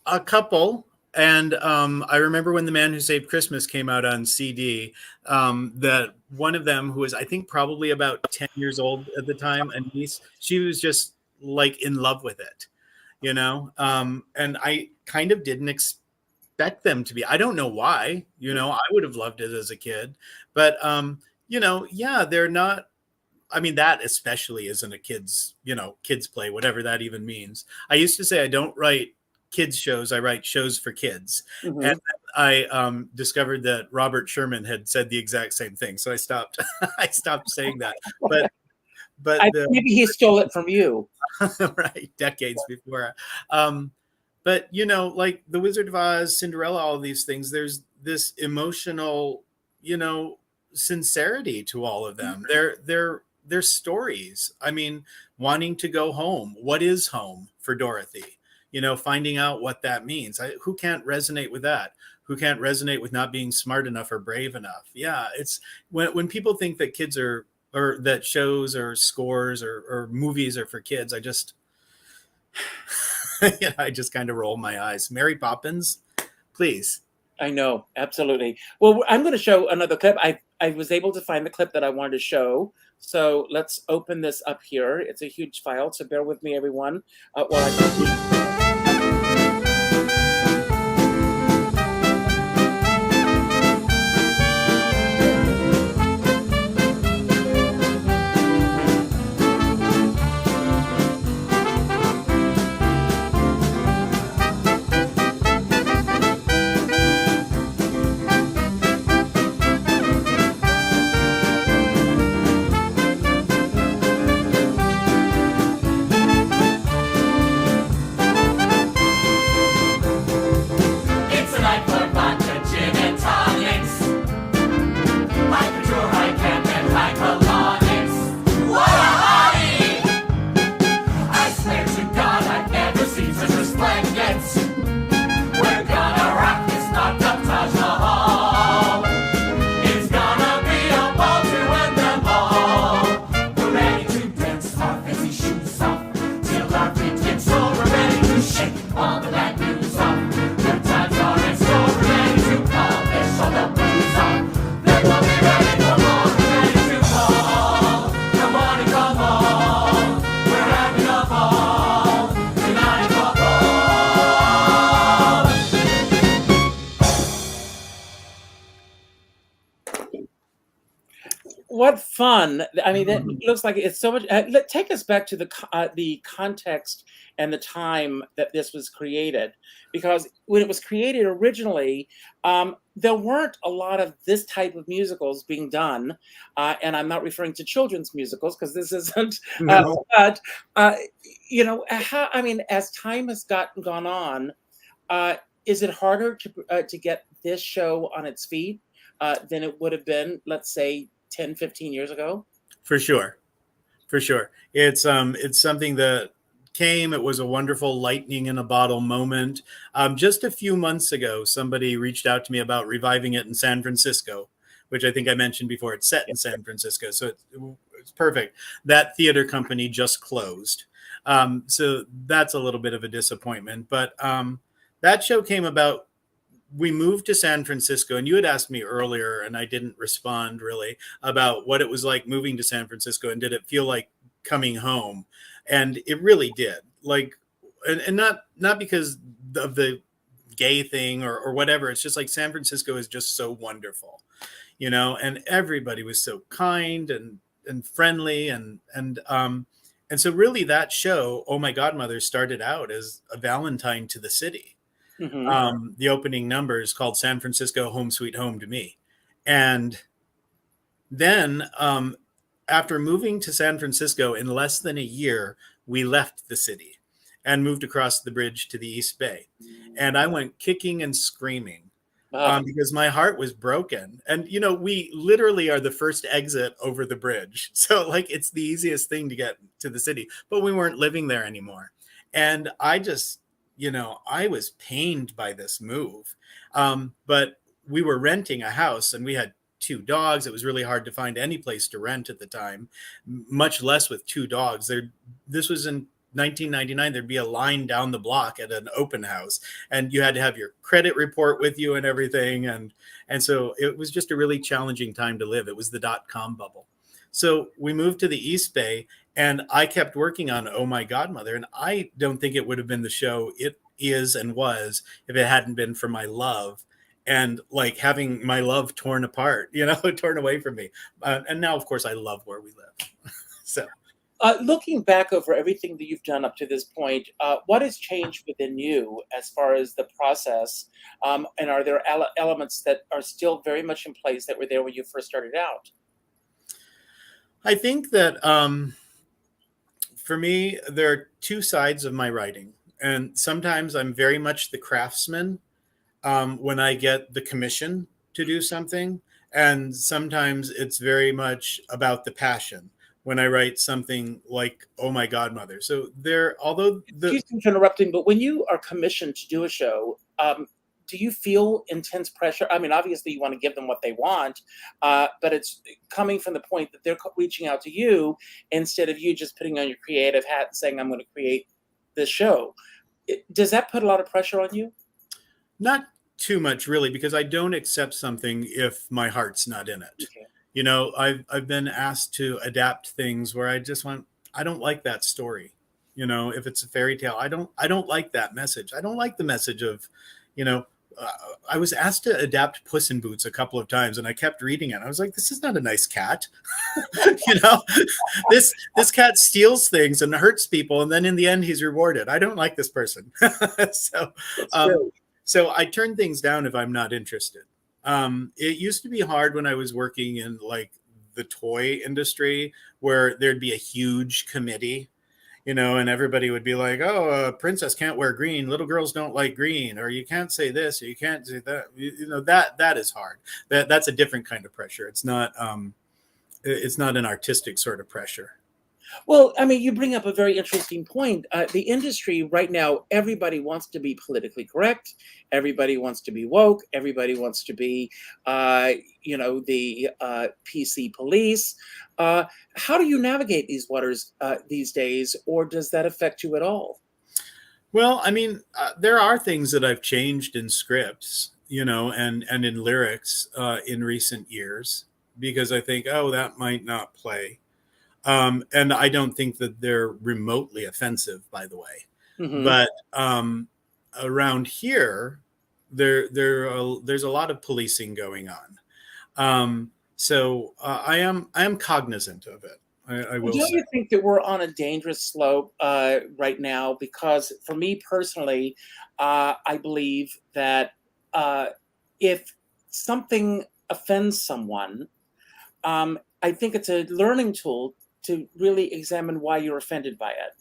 A couple. And I remember when The Man Who Saved Christmas came out on CD, that one of them, who was, I think, probably about 10 years old at the time, a niece, she was just like in love with it, and I kind of didn't expect them to be. I don't know why, I would have loved it as a kid, but, they're not. I mean, that especially isn't a kids play, whatever that even means. I used to say I don't write kids shows, I write shows for kids. Mm-hmm. And I discovered that Robert Sherman had said the exact same thing. So I stopped saying that. But maybe he stole it from you. Right, decades before. But like The Wizard of Oz, Cinderella, all these things, there's this emotional, sincerity to all of them. They're stories. I mean, wanting to go home. What is home for Dorothy? Finding out what that means. Who can't resonate with that? Who can't resonate with not being smart enough or brave enough? Yeah, it's when people think that kids or that shows or scores or movies are for kids, I just kind of roll my eyes. Mary Poppins, please. I know, absolutely. Well, I'm going to show another clip. I was able to find the clip that I wanted to show. So let's open this up here. It's a huge file, so bear with me, everyone, while I fun. I mean, that looks like it's so much. Take us back to the context and the time that this was created, because when it was created originally, there weren't a lot of this type of musicals being done, and I'm not referring to children's musicals because this isn't. No. But how, I mean, as time has gone on, is it harder to get this show on its feet than it would have been, let's say, 10, 15 years ago? For sure. For sure. It's something that came. It was a wonderful lightning in a bottle moment. Just a few months ago, somebody reached out to me about reviving it in San Francisco, which I think I mentioned before. It's set in San Francisco, so it's perfect. That theater company just closed. So that's a little bit of a disappointment. But that show came about. We moved to San Francisco, and you had asked me earlier, and I didn't respond really, about what it was like moving to San Francisco, and did it feel like coming home? And it really did. Like, and not because of the gay thing or whatever. It's just like San Francisco is just so wonderful, and everybody was so kind and friendly, and so really that show, Oh My Godmother, started out as a Valentine to the city. The opening number is called San Francisco Home Sweet Home to Me. And then after moving to San Francisco in less than a year, we left the city and moved across the bridge to the East Bay. And I went kicking and screaming because my heart was broken. And, we literally are the first exit over the bridge. So like, it's the easiest thing to get to the city, but we weren't living there anymore. And I just, I was pained by this move. But we were renting a house and we had 2 dogs. It was really hard to find any place to rent at the time, much less with 2 dogs. This was in 1999. There'd be a line down the block at an open house, and you had to have your credit report with you and everything. And so it was just a really challenging time to live. It was the .com bubble. So we moved to the East Bay, and I kept working on Oh My Godmother. And I don't think it would have been the show it is and was if it hadn't been for my love, and like having my love torn apart, torn away from me. And now, of course, I love where we live. So looking back over everything that you've done up to this point, what has changed within you as far as the process? And are there elements that are still very much in place that were there when you first started out? I think that for me, there are 2 sides of my writing. And sometimes I'm very much the craftsman when I get the commission to do something. And sometimes it's very much about the passion when I write something like Oh My Godmother. So Excuse me for interrupting, but when you are commissioned to do a show, do you feel intense pressure? I mean, obviously you want to give them what they want, but it's coming from the point that they're reaching out to you instead of you just putting on your creative hat and saying, I'm going to create this show. Does that put a lot of pressure on you? Not too much, really, because I don't accept something if my heart's not in it. Okay. I've been asked to adapt things where I don't like that story. If it's a fairy tale, I don't like that message. I don't like the message of, I was asked to adapt Puss in Boots a couple of times, and I kept reading it. I was like, this is not a nice cat. This cat steals things and hurts people, and then in the end, he's rewarded. I don't like this person. So I turn things down if I'm not interested. It used to be hard when I was working in like the toy industry, where there'd be a huge committee, and everybody would be like, oh, a princess can't wear green. Little girls don't like green, or you can't say this, or you can't say that. That is hard. That's a different kind of pressure. It's not an artistic sort of pressure. Well, I mean, you bring up a very interesting point. The industry right now, everybody wants to be politically correct. Everybody wants to be woke. Everybody wants to be, the PC police. How do you navigate these waters these days, or does that affect you at all? Well, I mean, there are things that I've changed in scripts, and in lyrics in recent years, because I think, oh, that might not play. And I don't think that they're remotely offensive, by the way. Mm-hmm. But around here, there's a lot of policing going on. So I am cognizant of it. I Well, will don't say. you think that we're on a dangerous slope right now? Because for me personally, I believe that uh, if something offends someone, I think it's a learning tool to really examine why you're offended by it.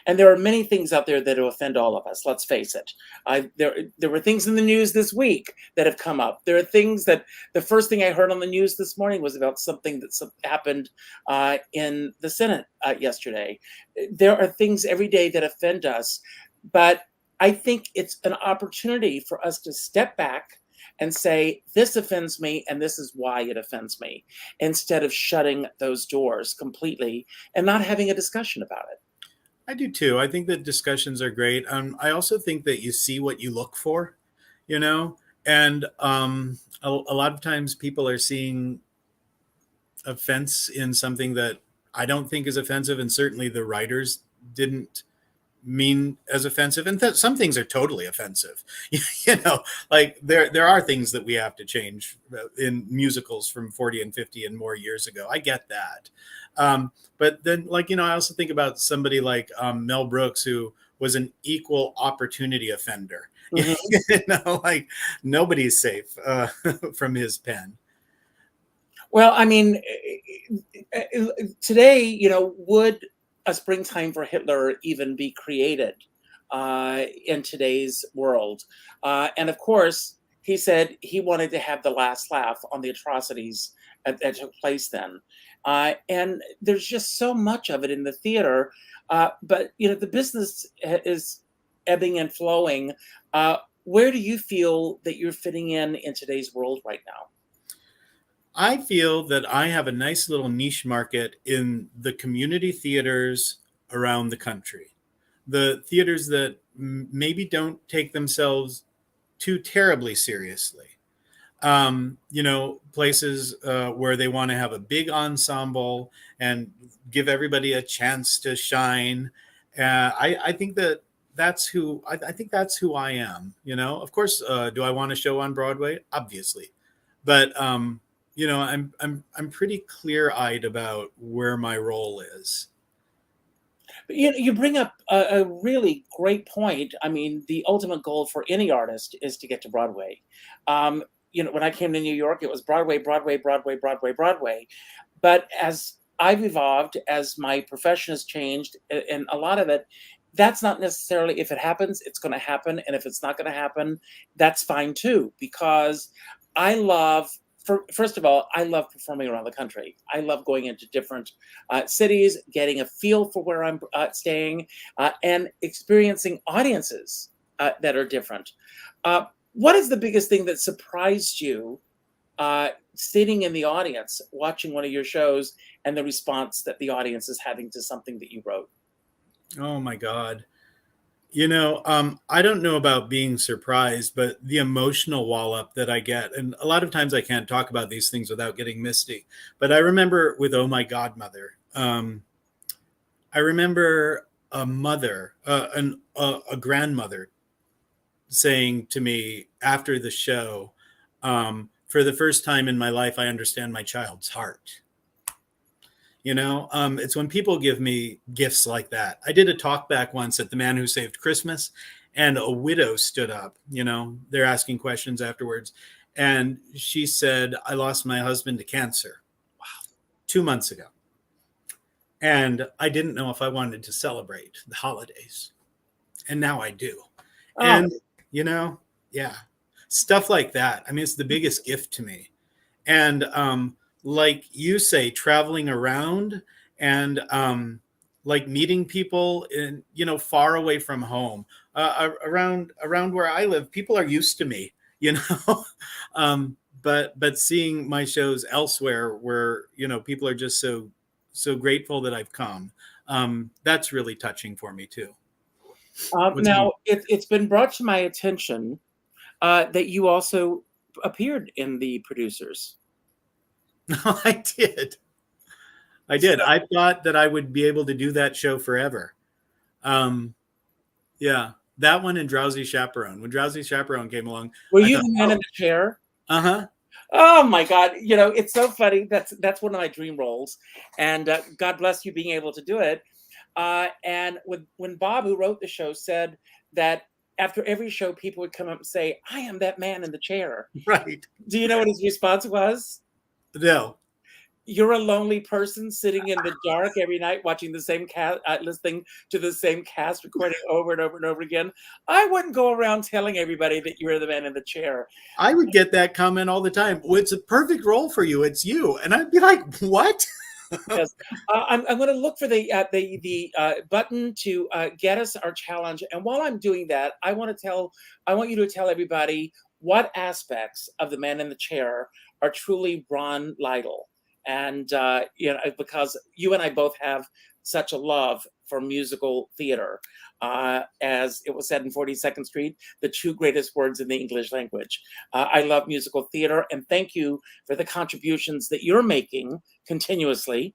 And there are many things out there that will offend all of us. Let's face it. There were things in the news this week that have come up. There are things that the first thing I heard on the news this morning was about something that happened in the Senate yesterday. There are things every day that offend us, but I think it's an opportunity for us to step back and say, this offends me and this is why it offends me, instead of shutting those doors completely and not having a discussion about it. I do too. I think that discussions are great. I also think that you see what you look for, you know, and a lot of times people are seeing offense in something that I don't think is offensive, and certainly the writers didn't mean as offensive. And some things are totally offensive. You know, like there are things that we have to change in musicals from 40 and 50 and more years ago. I get that. But then, like, you know, I also think about somebody like Mel Brooks, who was an equal opportunity offender. Mhm. You know, like nobody's safe from his pen. Well, I mean, today, you know, would a springtime for Hitler even be created in today's world? And of course, he said he wanted to have the last laugh on the atrocities that took place then. And there's just so much of it in the theater. But, you know, the business is ebbing and flowing. Where do you feel that you're fitting in today's world right now? I feel that I have a nice little niche market in the community theaters around the country. The theaters that maybe don't take themselves too terribly seriously. You know, places where they want to have a big ensemble and give everybody a chance to shine. I think that I think that's who I am. You know, of course, do I want a show on Broadway? Obviously, but you know, I'm pretty clear eyed about where my role is. But you bring up a really great point. I mean, the ultimate goal for any artist is to get to Broadway. You know, when I came to New York, it was Broadway, Broadway, Broadway, Broadway, Broadway. But as I've evolved, as my profession has changed, and a lot of it, that's not necessarily, if it happens, it's going to happen. And if it's not going to happen, that's fine too, because I love, first of all, I love performing around the country. I love going into different cities, getting a feel for where I'm staying, and experiencing audiences that are different. What is the biggest thing that surprised you sitting in the audience, watching one of your shows, and the response that the audience is having to something that you wrote? Oh my God. You know, I don't know about being surprised, but the emotional wallop that I get, and a lot of times I can't talk about these things without getting misty. But I remember with "Oh My Godmother," I remember a mother, a grandmother, saying to me after the show, "For the first time in my life, I understand my child's heart." You know, it's when people give me gifts like that. I did a talk back once at the Man Who Saved Christmas, and a widow stood up. You know, they're asking questions afterwards. And she said, "I lost my husband to cancer 2 months ago. And I didn't know if I wanted to celebrate the holidays. And now I do." Oh, And, you know, yeah, stuff like that. I mean, it's the biggest gift to me. And like you say, traveling around and like meeting people in, you know, far away from home, around where I live, people are used to me, you know. But seeing my shows elsewhere where, you know, people are just so grateful that I've come, that's really touching for me too. What's now, it's been brought to my attention that you also appeared in the producers. I did. I did. I thought that I would be able to do that show forever. Um, yeah, that one and Drowsy Chaperone. When Drowsy Chaperone came along, Were I you thought, the man in oh, the chair? uh huh. Oh my God! It's so funny. That's one of my dream roles, and God bless you being able to do it. And when Bob, who wrote the show, said that after every show, people would come up and say, "I am that man in the chair." Right. Do you know what his response was? No. You're a lonely person sitting in the dark every night watching the same cast, listening to the same cast recording over and over and over again. I wouldn't go around telling everybody that you were the man in the chair. I would get that comment all the time. Well, it's a perfect role for you. It's you. And I'd be like, what? Yes, I'm going to look for the button to get us our challenge. And while I'm doing that, I want you to tell everybody what aspects of the man in the chair are truly Ron Lytle. And because you and I both have such a love for musical theater, as it was said in 42nd Street, the two greatest words in the English language. I love musical theater, and thank you for the contributions that you're making continuously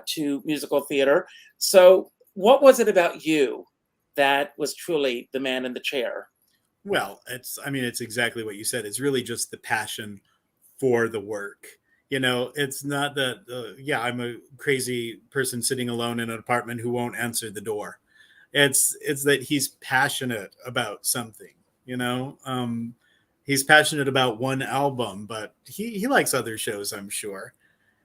to musical theater. So, what was it about you that was truly the man in the chair? Well, it's exactly what you said. It's really just the passion for the work. It's not that, yeah, I'm a crazy person sitting alone in an apartment who won't answer the door. It's that he's passionate about something, you know. He's passionate about one album, but he likes other shows, I'm sure.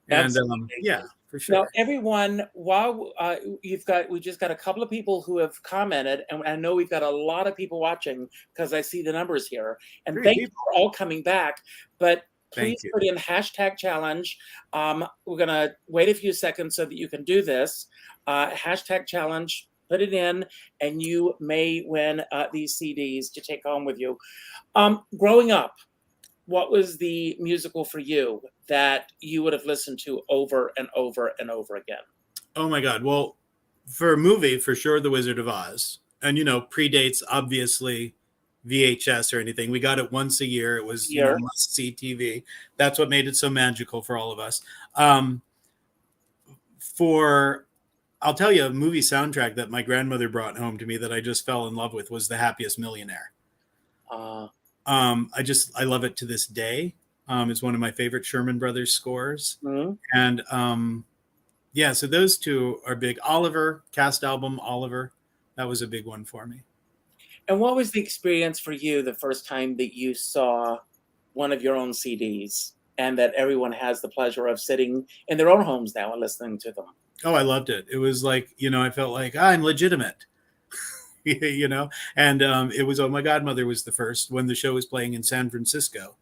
And Absolutely. yeah, for Now, sure. everyone, while we just got a couple of people who have commented, and I know we've got a lot of people watching because I see the numbers here. And Great thank you people. for all coming back. But please Thank you. put in hashtag challenge. We're gonna wait a few seconds so that you can do this. Hashtag challenge. Put it in, and you may win these CDs to take home with you. Growing up, what was the musical for you that you would have listened to over and over and over again? Oh my God. Well, for a movie, for sure, The Wizard of Oz. And, predates obviously VHS or anything. We got it once a year. It was, Here, must see TV. That's what made it so magical for all of us. Um, for, I'll tell you, a movie soundtrack that my grandmother brought home to me that I just fell in love with was The Happiest Millionaire. uh, I love it to this day. It's one of my favorite Sherman Brothers scores. mhm. And yeah, so those two are big. Oliver, cast album, Oliver. That was a big one for me. And what was the experience for you the first time that you saw one of your own CDs and that everyone has the pleasure of sitting in their own homes now and listening to them? Oh, I loved it. It was like, I felt like I'm legitimate, and it was Oh My Godmother was the first when the show was playing in San Francisco.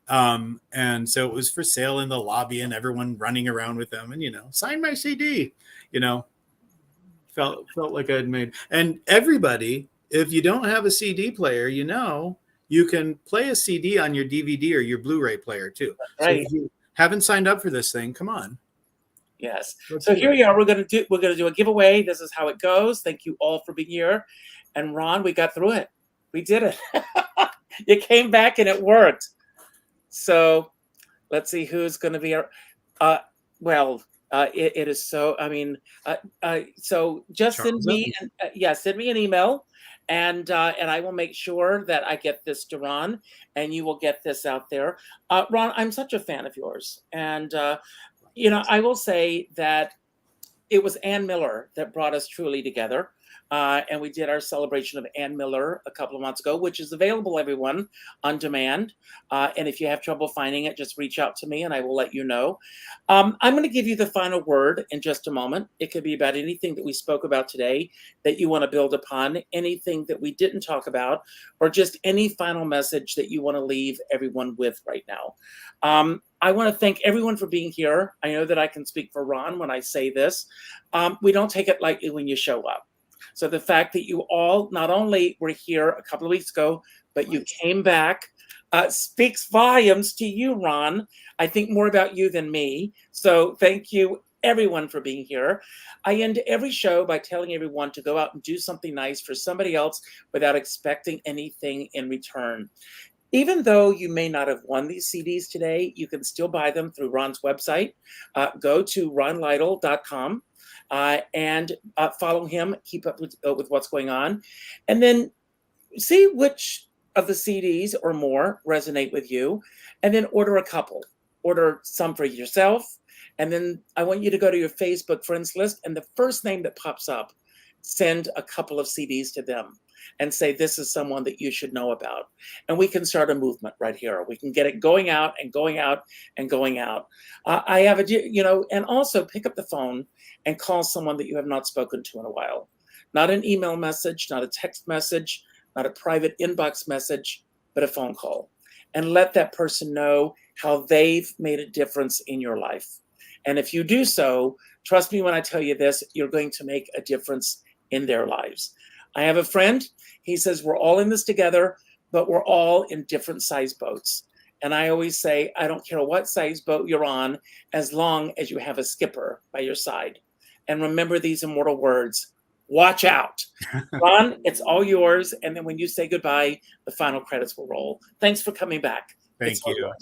And so it was for sale in the lobby and everyone running around with them and, sign my CD, felt like I'd made. And everybody, if you don't have a CD player, you can play a CD on your DVD or your Blu-ray player too. So Right. if you haven't signed up for this thing, come on. Yes. Let's So do here it. we are. We're gonna do a giveaway. This is how it goes. Thank you all for being here. And Ron, we got through it. We did it. You came back and it worked. So let's see who's going to be our. Well, it is so. I mean, so just Charles Evans. send me an email, and I will make sure that I get this to Ron, and you will get this out there. Ron, I'm such a fan of yours, and I will say that it was Ann Miller that brought us truly together. And we did our celebration of Ann Miller a couple of months ago, which is available, everyone, on demand. And if you have trouble finding it, just reach out to me and I will let you know. I'm going to give you the final word in just a moment. It could be about anything that we spoke about today that you want to build upon, anything that we didn't talk about, or just any final message that you want to leave everyone with right now. I want to thank everyone for being here. I know that I can speak for Ron when I say this. We don't take it lightly when you show up. So the fact that you all not only were here a couple of weeks ago, but you came back speaks volumes to you, Ron. I think more about you than me. So thank you, everyone, for being here. I end every show by telling everyone to go out and do something nice for somebody else without expecting anything in return. Even though you may not have won these CDs today, you can still buy them through Ron's website. Go to ronlytle.com. And follow him, keep up with what's going on, and then see which of the CDs or more resonate with you, and then order a couple. Order some for yourself, and then I want you to go to your Facebook friends list, and the first name that pops up, send a couple of CDs to them and say, this is someone that you should know about. And we can start a movement right here. We can get it going out and going out and going out. I have and also pick up the phone and call someone that you have not spoken to in a while. Not an email message, not a text message, not a private inbox message, but a phone call. And let that person know how they've made a difference in your life. And if you do so, trust me when I tell you this, you're going to make a difference in their lives. I have a friend, he says, we're all in this together, but we're all in different size boats. And I always say, I don't care what size boat you're on, as long as you have a skipper by your side. And remember these immortal words, watch out. Ron, it's all yours. And then when you say goodbye, the final credits will roll. Thanks for coming back. Thank you.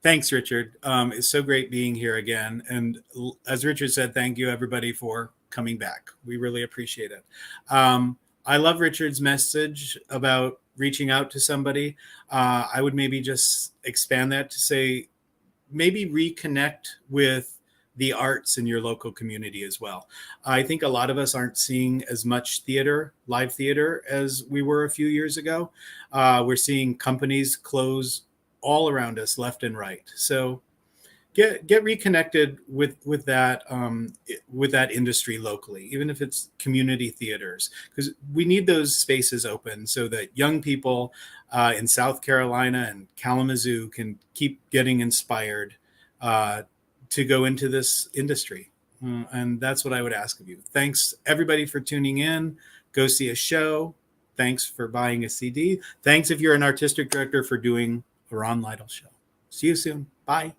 Thanks, Richard. It's so great being here again. And as Richard said, thank you, everybody, for coming back. We really appreciate it. I love Richard's message about reaching out to somebody. I would maybe just expand that to say, maybe reconnect with the arts in your local community as well. I think a lot of us aren't seeing as much theater, live theater, as we were a few years ago. We're seeing companies close all around us, left and right. So get reconnected with that industry locally, even if it's community theaters, because we need those spaces open so that young people in South Carolina and Kalamazoo can keep getting inspired to go into this industry. And that's what I would ask of you. Thanks everybody for tuning in. Go see a show. Thanks for buying a CD. Thanks if you're an artistic director for doing a Ron Lytle show. See you soon. Bye.